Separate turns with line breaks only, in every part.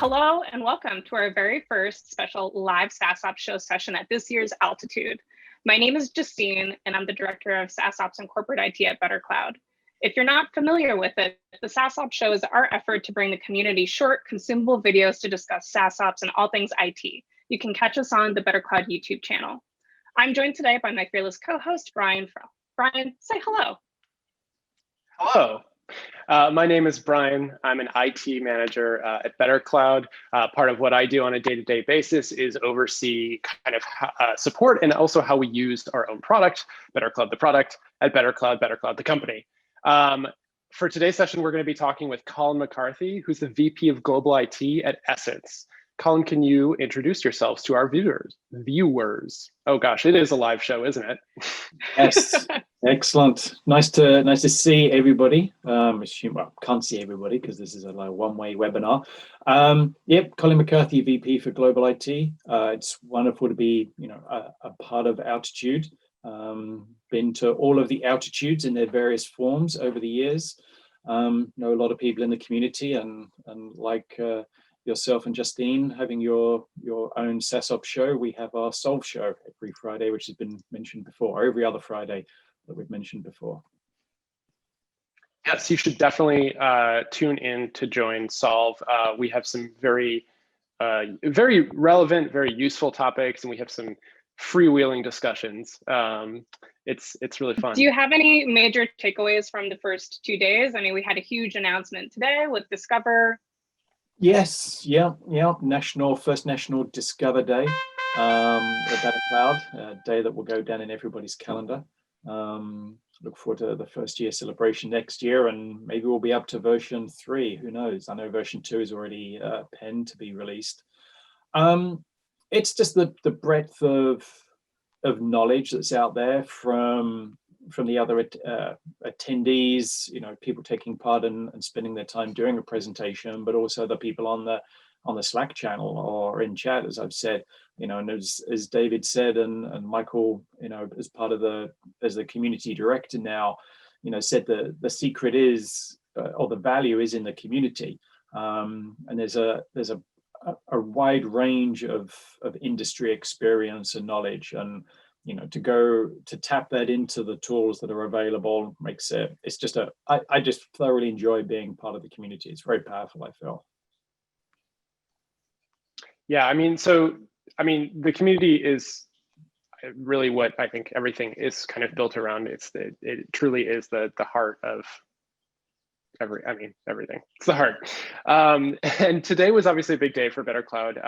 Hello and welcome to our very first special live SaaSOps show session at this year's Altitude. My name is Justine and I'm the Director of SaaSOps and Corporate IT at BetterCloud. If you're not familiar with it, the SaaSOps show is our effort to bring the community short, consumable videos to discuss SaaSOps and all things IT. You can catch us on the BetterCloud YouTube channel. I'm joined today by my fearless co-host, Brian. Brian, say hello.
Hello. My name is Brian. I'm an IT manager at BetterCloud. Part of what I do on a day-to-day basis is oversee kind of support and also how we use our own product, BetterCloud the product, at BetterCloud, BetterCloud the company. For today's session, we're going to be talking with Colin McCarthy, who's the VP of Global IT at Essence. Colin, can you introduce yourselves to our viewers? Oh gosh, it is a live show, isn't it?
Yes, excellent. Nice to see everybody. Can't see everybody because this is a one-way webinar. Yep, Colin McCarthy, VP for Global IT. It's wonderful to be, a part of Altitude. Been to all of the Altitudes in their various forms over the years. Know a lot of people in the community, and like yourself and Justine having your own SaaSOps show. We have our Solve show every Friday, which has been mentioned before, or every other Friday that we've mentioned before.
Yes, you should definitely tune in to join Solve. We have some very relevant, very useful topics, and we have some freewheeling discussions. It's really fun.
Do you have any major takeaways from the first 2 days? I mean, we had a huge announcement today with Discover.
Yes, yeah. First National Discover Day at BetterCloud, a day that will go down in everybody's calendar. Look forward to the first year celebration next year, and maybe we'll be up to version 3. Who knows? I know version 2 is already penned to be released. It's just the breadth of knowledge that's out there from the other attendees, people taking part and spending their time doing a presentation, but also the people on the Slack channel or in chat, as I've said, and as David said, and Michael, as part of as the community director now, said the secret is, or the value is in the community. And there's a wide range of industry experience and knowledge, and to tap that into the tools that are available makes it. It's just I just thoroughly enjoy being part of the community. It's very powerful, I feel.
Yeah, the community is really what I think everything is kind of built around. It truly is the heart of everything. It's the heart. And today was obviously a big day for BetterCloud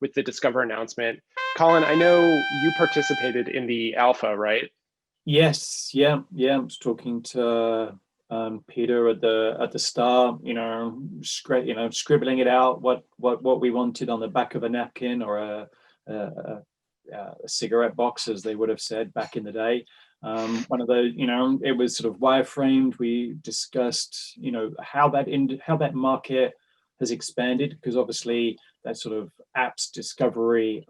with the Discover announcement. Colin, I know you participated in the alpha, right?
Yes, yeah. I was talking to Peter at the start, scribbling it out what we wanted on the back of a napkin or a cigarette box, as they would have said back in the day. One of the, it was sort of wireframed. We discussed, how that market has expanded, because obviously that sort of apps discovery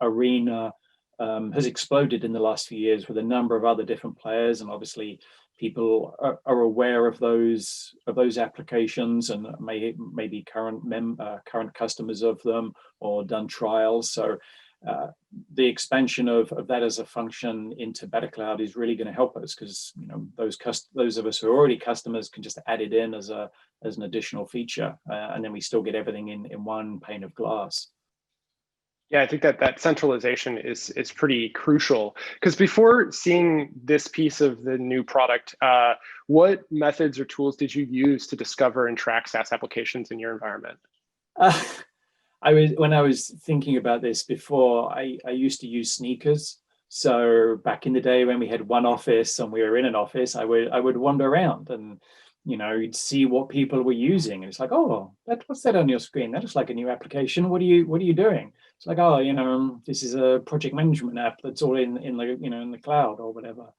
arena has exploded in the last few years with a number of other different players, and obviously people are aware of those applications and maybe current customers of them or done trials. So the expansion of that as a function into BetterCloud is really going to help us, because those of us who are already customers can just add it in as an additional feature, and then we still get everything in one pane of glass.
Yeah, I think that centralization is pretty crucial, because before seeing this piece of the new product, what methods or tools did you use to discover and track SaaS applications in your environment?
When I was thinking about this before, I used to use Sneakers. So back in the day when we had one office and we were in an office, I would wander around and you'd see what people were using, and it's like, oh, what's that on your screen? That looks like a new application. What are you doing? It's like, oh, this is a project management app that's all in the cloud or whatever.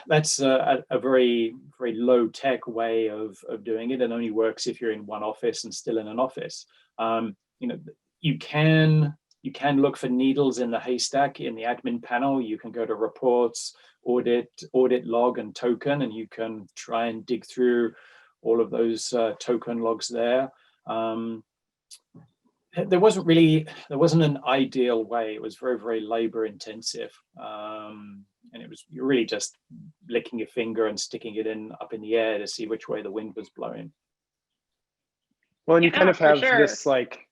That's a very, very low tech way of doing it, and only works if you're in one office and still in an office. You can look for needles in the haystack in the admin panel. You can go to reports, audit, log, and token, and you can try and dig through all of those token logs there. There wasn't an ideal way. It was very, very labor intensive. And it was, you're really just licking your finger and sticking it up in the air to see which way the wind was blowing.
Well, and you kind of have
sure.
this like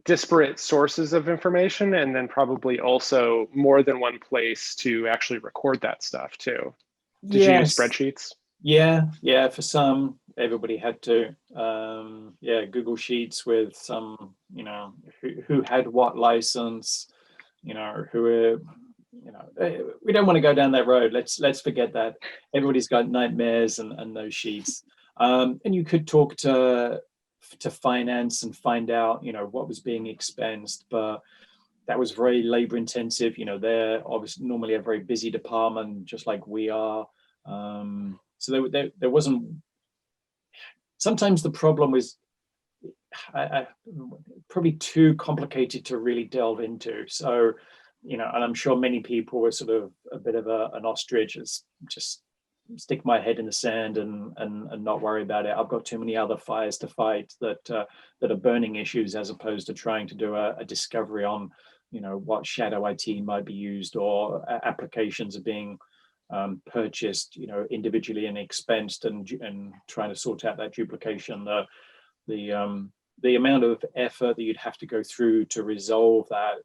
disparate sources of information, and then probably also more than one place to actually record that stuff too. Did you use spreadsheets?
Yeah. For some, everybody had to. Google Sheets with some, who had what license, we don't want to go down that road. Let's forget that. Everybody's got nightmares and those sheets. And you could talk to finance and find out, what was being expensed, but that was very labor intensive. They're obviously normally a very busy department, just like we are. So there wasn't. Sometimes the problem was probably too complicated to really delve into. So, and I'm sure many people were sort of a bit of an ostrich, just stick my head in the sand and not worry about it. I've got too many other fires to fight that are burning issues, as opposed to trying to do a discovery on, what shadow IT might be used, or applications are being purchased, individually and expensed, and trying to sort out that duplication. The amount of effort that you'd have to go through to resolve that,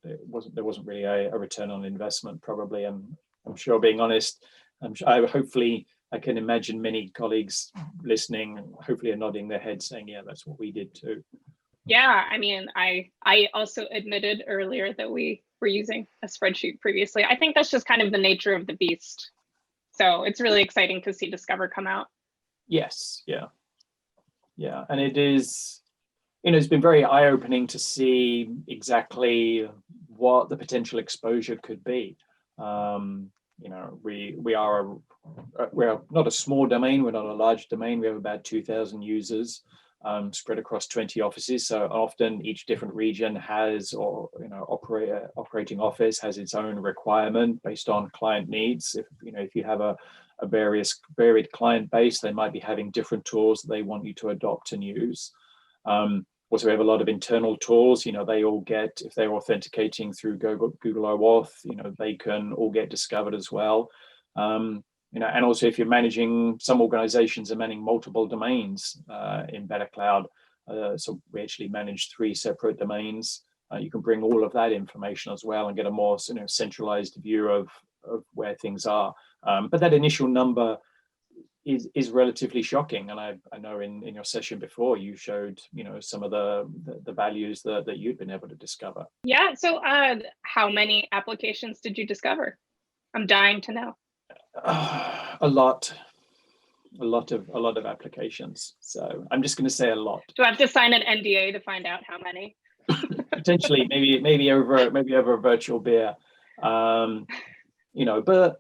there wasn't really a return on investment, probably. And I'm sure, being honest, hopefully I can imagine many colleagues listening, hopefully are nodding their heads saying, yeah, that's what we did too.
Yeah, I mean, I also admitted earlier that we were using a spreadsheet previously. I think that's just kind of the nature of the beast. So it's really exciting to see Discover come out.
Yes, yeah. And it is, it's been very eye-opening to see exactly what the potential exposure could be. We're not a small domain, we're not a large domain. We have about 2,000 users spread across 20 offices. So often each different region has, or operating office has its own requirement based on client needs. If you have a varied client base, they might be having different tools that they want you to adopt and use. Also, we have a lot of internal tools. They all get, if they're authenticating through Google OAuth, they can all get discovered as well. And also, if you're managing, some organizations are managing multiple domains in BetterCloud. So we actually manage 3 separate domains. You can bring all of that information as well and get a more centralized view of where things are. But that initial number is relatively shocking. And I know in your session before, you showed some of the values that you'd been able to discover.
Yeah. So how many applications did you discover? I'm dying to know.
A lot of applications. So I'm just going to say a lot.
Do I have to sign an NDA to find out how many?
Potentially, maybe over a virtual beer. But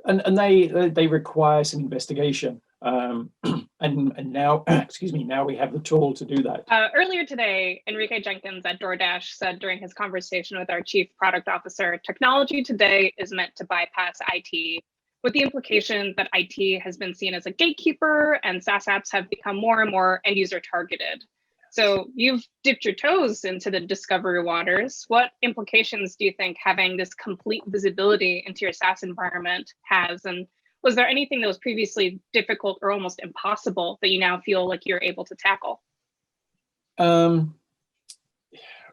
and they require some investigation. And now, excuse me, now we have the tool to do that.
Earlier today, Enrique Jenkins at DoorDash said during his conversation with our chief product officer, technology today is meant to bypass IT, with the implication that IT has been seen as a gatekeeper and SaaS apps have become more and more end user targeted. So you've dipped your toes into the discovery waters. What implications do you think having this complete visibility into your SaaS environment has? And was there anything that was previously difficult or almost impossible that you now feel like you're able to tackle?
So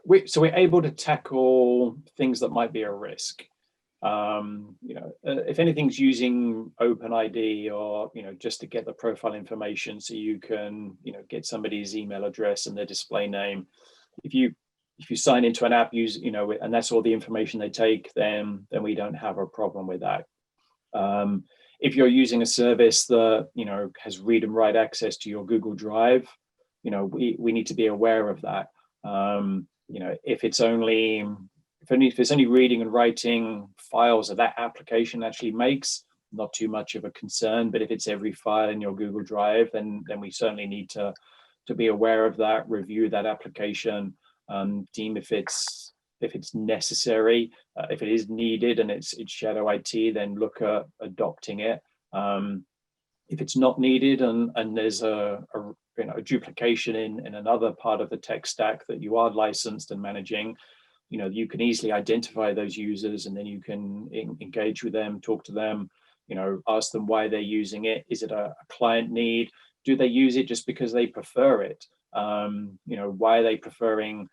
we're able to tackle things that might be a risk. If anything's using OpenID or, just to get the profile information so you can, get somebody's email address and their display name. If you sign into an app, and that's all the information they take, then we don't have a problem with that. If you're using a service that, has read and write access to your Google Drive, we need to be aware of that. If it's only reading and writing files that application actually makes, not too much of a concern. But if it's every file in your Google Drive, then we certainly need to be aware of that, review that application, deem if it's necessary. If it is needed and it's shadow IT, then look at adopting it. if it's not needed and there's a duplication in another part of the tech stack that you are licensed and managing, you can easily identify those users, and then you can engage with them, talk to them, ask them why they're using it. Is it a client need? Do they use it just because they prefer it? Why are they preferring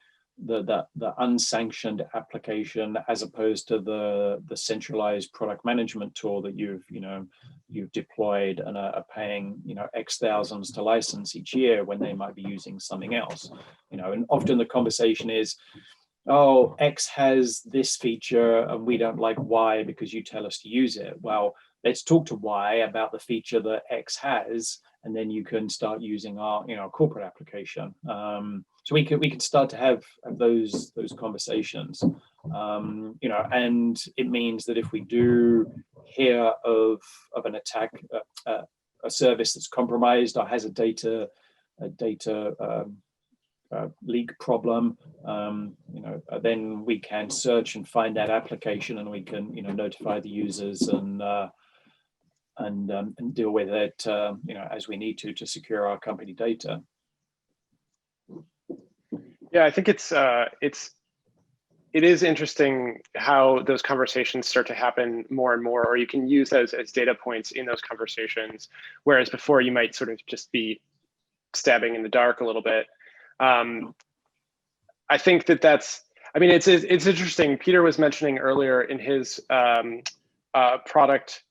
the unsanctioned application as opposed to the centralized product management tool that you've deployed and are paying X thousands to license each year when they might be using something else? And often the conversation is, oh, X has this feature and we don't like Y because you tell us to use it. Well, let's talk to Y about the feature that X has, and then you can start using our corporate application. So we can start to have those conversations. And it means that if we do hear of an attack, a service that's compromised or has a data leak problem, then we can search and find that application, and we can notify the users and deal with it as we need to secure our company data.
Yeah, I think it is interesting how those conversations start to happen more and more, or you can use those as data points in those conversations, whereas before you might sort of just be stabbing in the dark a little bit. I think it's interesting. Peter was mentioning earlier in his product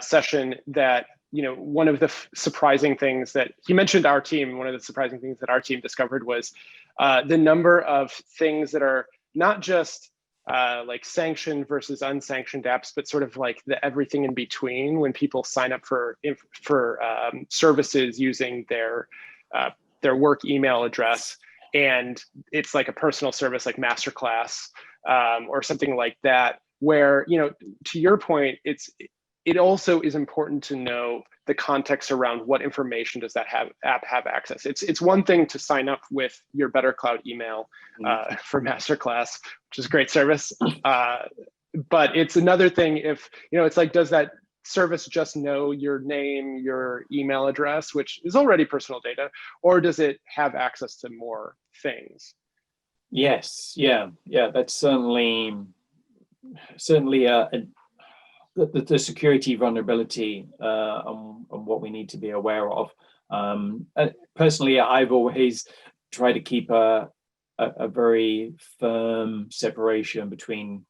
session that one of the surprising things that he mentioned our team, one of the surprising things that our team discovered was the number of things that are not just like sanctioned versus unsanctioned apps, but sort of like the everything in between when people sign up for services using their work email address, and it's like a personal service like Masterclass or something like that, where to your point, it also is important to know the context around what information does that app have access. It's one thing to sign up with your BetterCloud email for Masterclass, which is a great service, but it's another thing if it's like, does that service just know your name, your email address, which is already personal data, or does it have access to more things?
Yes, yeah, that's certainly the security vulnerability on what we need to be aware of. Personally, I've always tried to keep a very firm separation between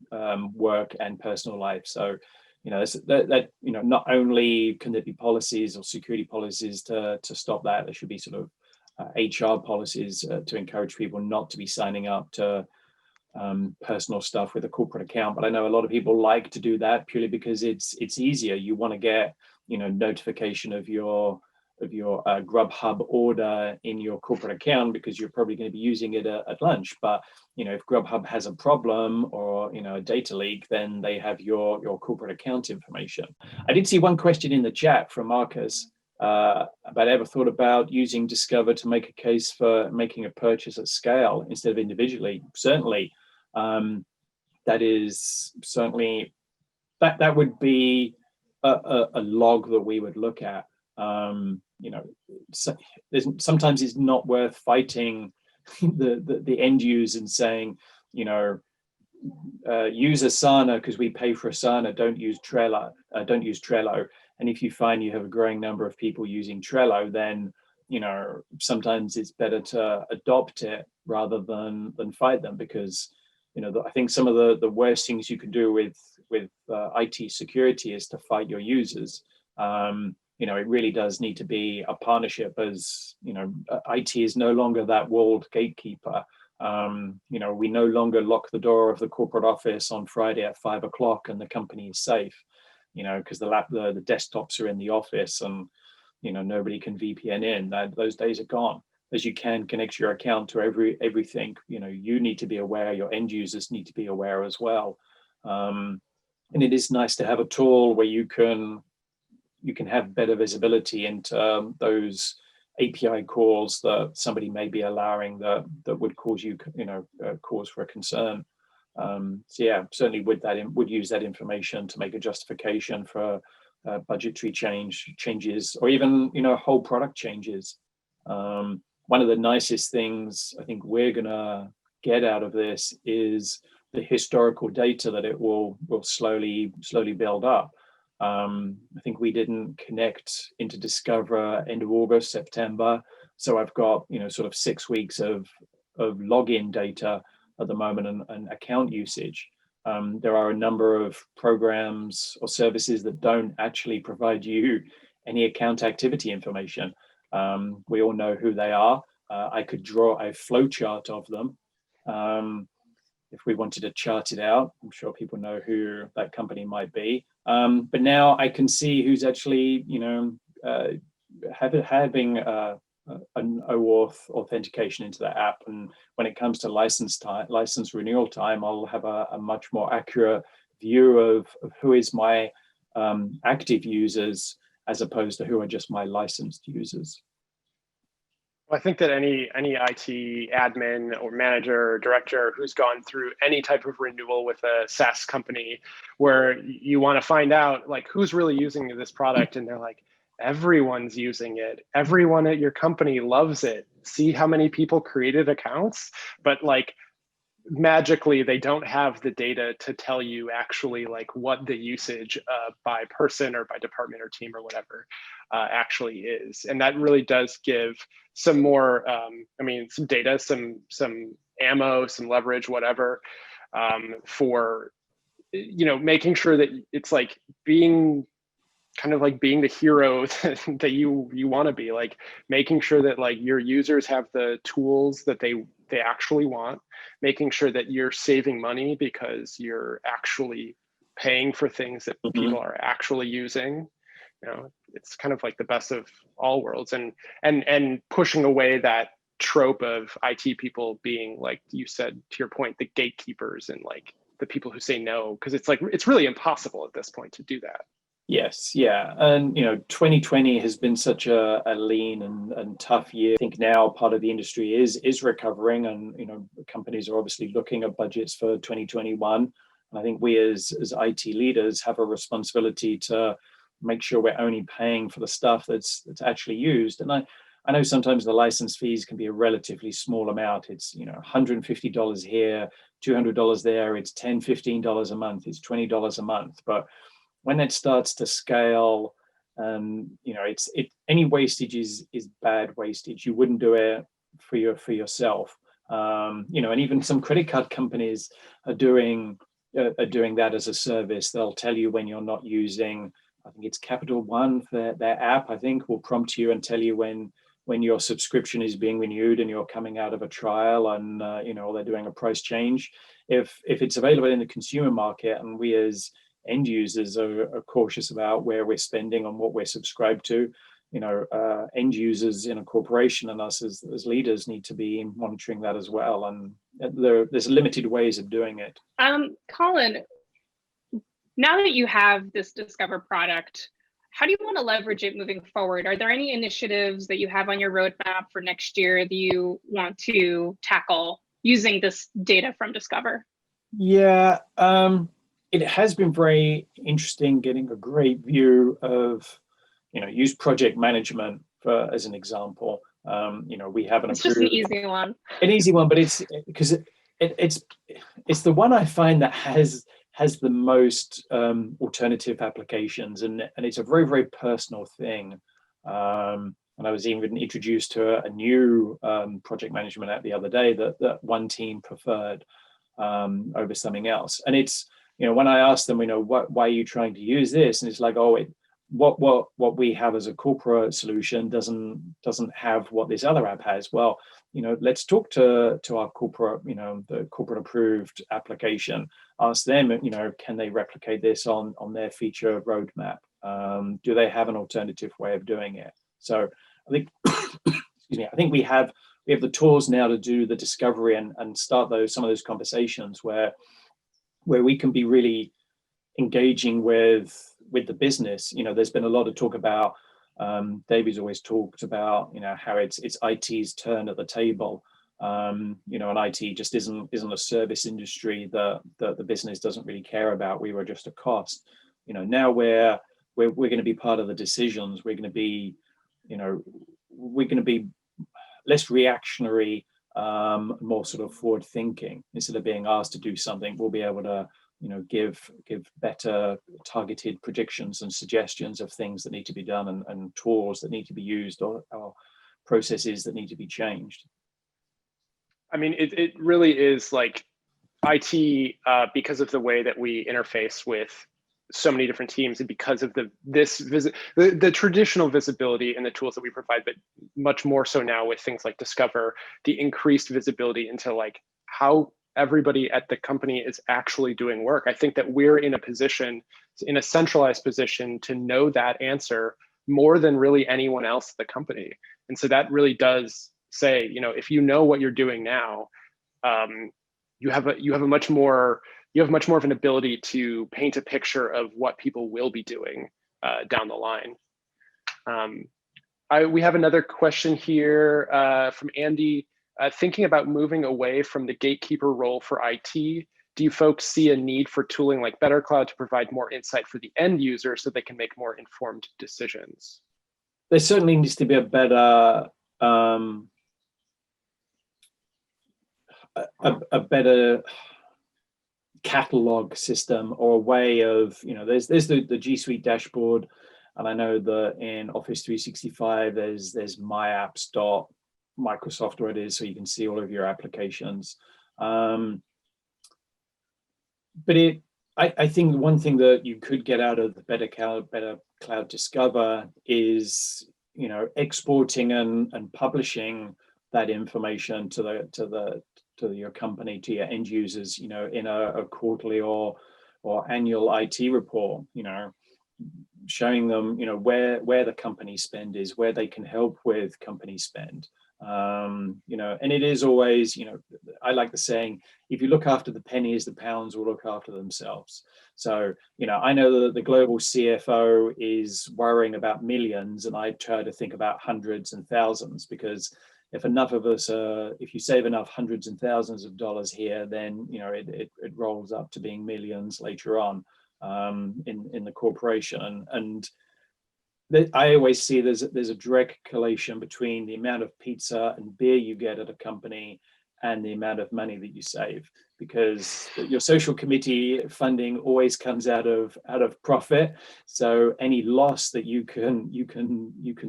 work and personal life. So, not only can there be policies or security policies to stop that, there should be sort of HR policies to encourage people not to be signing up to personal stuff with a corporate account. But I know a lot of people like to do that purely because it's easier. You want to get notification of your Grubhub order in your corporate account because you're probably going to be using it at lunch. But if Grubhub has a problem or a data leak, then they have your corporate account information. I did see one question in the chat from Marcus about ever thought about using Discover to make a case for making a purchase at scale instead of individually. Certainly, that is certainly that would be a log that we would look at. Sometimes it's not worth fighting the end user and saying, use Asana because we pay for Asana. Don't use Trello. And if you find you have a growing number of people using Trello, then sometimes it's better to adopt it rather than fight them, because I think some of the worst things you can do with IT security is to fight your users. It really does need to be a partnership, as IT is no longer that walled gatekeeper. We no longer lock the door of the corporate office on Friday at 5 o'clock and the company is safe, because the desktops are in the office and nobody can VPN in. Those days are gone. As you can connect your account to everything, you need to be aware, your end users need to be aware as well. And it is nice to have a tool where you can have better visibility into those API calls that somebody may be allowing that would cause you cause for a concern. So yeah, certainly would use that information to make a justification for budgetary changes, or even whole product changes. One of the nicest things I think we're gonna get out of this is the historical data that it will slowly build up. I think we didn't connect into Discover end of August, September, so I've got sort of 6 weeks of login data at the moment and account usage. There are a number of programs or services that don't actually provide you any account activity information. We all know who they are. I could draw a flow chart of them if we wanted to chart it out. I'm sure people know who that company might be. But now I can see who's actually, having an OAuth authentication into the app. And when it comes to license renewal time, I'll have a much more accurate view of who is my active users as opposed to who are just my licensed users.
I think that any IT admin or manager or director who's gone through any type of renewal with a SaaS company where you want to find out like who's really using this product, and they're like, everyone's using it. Everyone at your company loves it. See how many people created accounts, but like magically they don't have the data to tell you actually like what the usage by person or by department or team or whatever actually is. And that really does give some more, some data, some ammo, some leverage, whatever, for, making sure that it's like being the hero that you want to be, like making sure that like your users have the tools that they actually want, making sure that you're saving money because you're actually paying for things that people are actually using. It's kind of like the best of all worlds, and pushing away that trope of IT people being, like you said, to your point, the gatekeepers and like the people who say no, because it's like it's really impossible at this point to do that.
Yes, yeah. And 2020 has been such a lean and tough year. I think now part of the industry is recovering, and companies are obviously looking at budgets for 2021. And I think we as IT leaders have a responsibility to make sure we're only paying for the stuff that's actually used. And I know sometimes the license fees can be a relatively small amount. It's $150 here, $200 there, it's $10, $15 a month, it's $20 a month. But when it starts to scale, any wastage is bad wastage. You wouldn't do it for yourself. And even some credit card companies are doing that as a service. They'll tell you when you're not using, I think it's Capital One, their app, I think, will prompt you and tell you when your subscription is being renewed and you're coming out of a trial, and they're doing a price change. If it's available in the consumer market, and we as end users are cautious about where we're spending on what we're subscribed to, end users in a corporation and us as leaders need to be monitoring that as well. And there's limited ways of doing it.
Colin, now that you have this Discover product, how do you want to leverage it moving forward? Are there any initiatives that you have on your roadmap for next year that you want to tackle using this data from Discover?
Yeah, it has been very interesting getting a great view of, use project management as an example. We have an
It's just an easy one.
An easy one, but it's because it's the one I find that has the most alternative applications, and it's a very, very personal thing. And I was even introduced to a new project management app the other day that one team preferred over something else. And it's, when I asked them, why are you trying to use this? And it's like, what we have as a corporate solution doesn't have what this other app has. Well, let's talk to our corporate, the corporate approved application. Ask them, can they replicate this on their feature roadmap? Do they have an alternative way of doing it? So I think, excuse me, I think we have the tools now to do the discovery and start some of those conversations where we can be really engaging with the business. There's been a lot of talk about, David's always talked about, how it's IT's turn at the table. And IT just isn't a service industry that the business doesn't really care about. We were just a cost. Now we're we're going to be part of the decisions. We're going to be, we're going to be less reactionary, more sort of forward thinking. Instead of being asked to do something, we'll be able to, give better targeted predictions and suggestions of things that need to be done, and tools that need to be used, or processes that need to be changed.
I mean, it really is like IT, because of the way that we interface with so many different teams, and because of the traditional visibility and the tools that we provide, but much more so now with things like Discover, the increased visibility into like how everybody at the company is actually doing work. I think that we're in a centralized position to know that answer more than really anyone else at the company. And so that really does say, if you know what you're doing now, you have much more of an ability to paint a picture of what people will be doing down the line. We have another question here from Andy. Thinking about moving away from the gatekeeper role for IT, do you folks see a need for tooling like BetterCloud to provide more insight for the end user so they can make more informed decisions?
There certainly needs to be a better a better catalog system, or a way of, there's the G Suite dashboard, and I know that in Office 365 there's myapps.microsoft where it is, so you can see all of your applications. But I think one thing that you could get out of the BetterCloud Discover is, exporting and publishing that information to your company, to your end users, in a quarterly or annual IT report, showing them, where the company spend is, where they can help with company spend. And it is always, I like the saying, if you look after the pennies, the pounds will look after themselves. So, I know that the global CFO is worrying about millions, and I try to think about hundreds and thousands, because if enough of us, if you save enough hundreds and thousands of dollars here, then it rolls up to being millions later on in the corporation. And I always see there's a direct correlation between the amount of pizza and beer you get at a company and the amount of money that you save, because your social committee funding always comes out of profit. So any loss that you can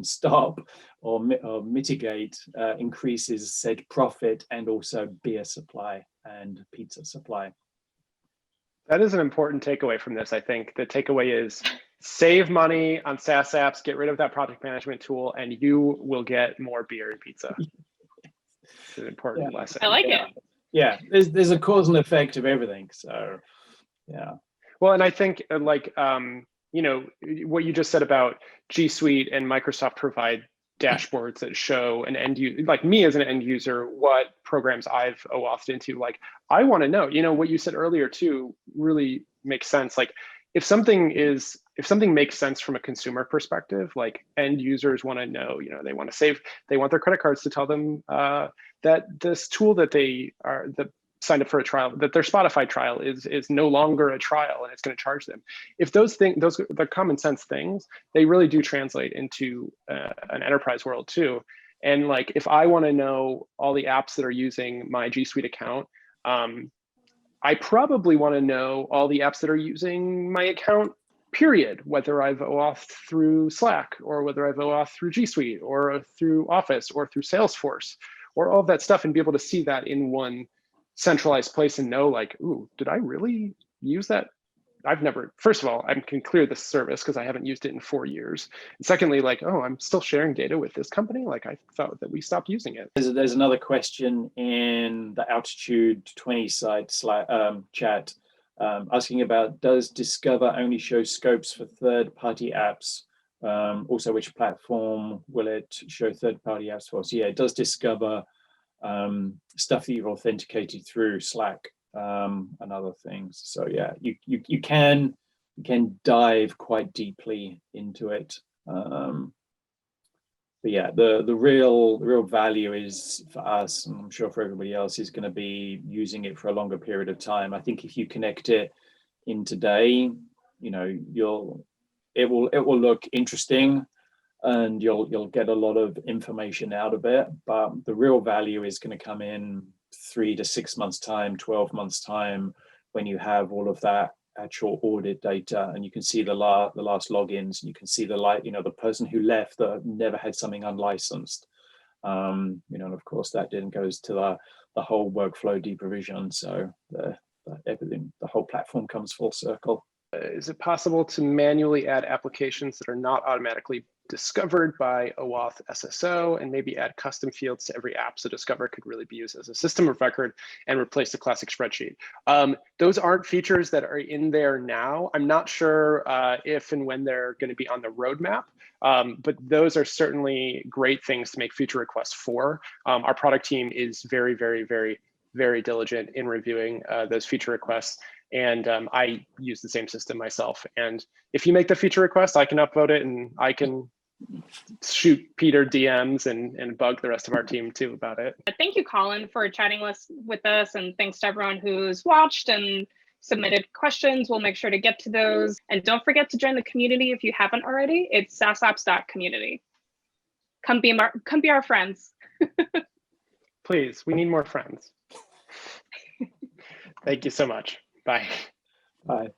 stop or mitigate increases said profit, and also beer supply and pizza supply.
That is an important takeaway from this. I think the takeaway is save money on SaaS apps, get rid of that project management tool, and you will get more beer and pizza. It's an important lesson.
I like it.
Yeah, there's a cause and effect of everything. So, yeah.
Well, and I think what you just said about G Suite and Microsoft provide dashboards that show an end user, like me as an end user, what programs I've OAuthed into. Like, I want to know, what you said earlier too really makes sense. Like, if something makes sense from a consumer perspective, like end users want to know, they want to save, they want their credit cards to tell them that this tool that they signed up for a trial, that their Spotify trial is no longer a trial and it's going to charge them. If those things, they're common sense things, they really do translate into an enterprise world too. And like, if I want to know all the apps that are using my G Suite account, I probably want to know all the apps that are using my account, period, whether I've OAuthed through Slack, or whether I've OAuthed through G Suite, or through Office, or through Salesforce, or all of that stuff, and be able to see that in one centralized place and know, like, ooh, did I really use that? First of all, I can clear this service because I haven't used it in 4 years. And secondly, like, oh, I'm still sharing data with this company. Like, I thought that we stopped using it.
There's another question in the Altitude 20 site chat asking about, does Discover only show scopes for third-party apps? Also, which platform will it show third-party apps for? So yeah, it does discover stuff that you've authenticated through Slack and other things. So yeah, you can dive quite deeply into it. But yeah, the real value is for us, and I'm sure for everybody else, is going to be using it for a longer period of time. I think if you connect it in today, it will look interesting, and you'll get a lot of information out of it. But the real value is going to come in 3 to 6 months time, 12 months time, when you have all of that actual audit data, and you can see the last logins, and you can see the person who left that never had something unlicensed. And of course that then goes to the whole workflow deprovision. So everything, the whole platform comes full circle.
Is it possible to manually add applications that are not automatically discovered by OAuth SSO, and maybe add custom fields to every app so Discover could really be used as a system of record and replace the classic spreadsheet? Those aren't features that are in there now. I'm not sure if and when they're going to be on the roadmap, but those are certainly great things to make feature requests for. Our product team is very, very, very, very diligent in reviewing those feature requests. And I use the same system myself. And if you make the feature request, I can upvote it, and I can shoot Peter DMs and bug the rest of our team too about it.
Thank you, Colin, for chatting with us. And thanks to everyone who's watched and submitted questions. We'll make sure to get to those. And don't forget to join the community if you haven't already. It's SaaSOps.community. Come be our friends.
Please, we need more friends. Thank you so much. Bye.
Bye.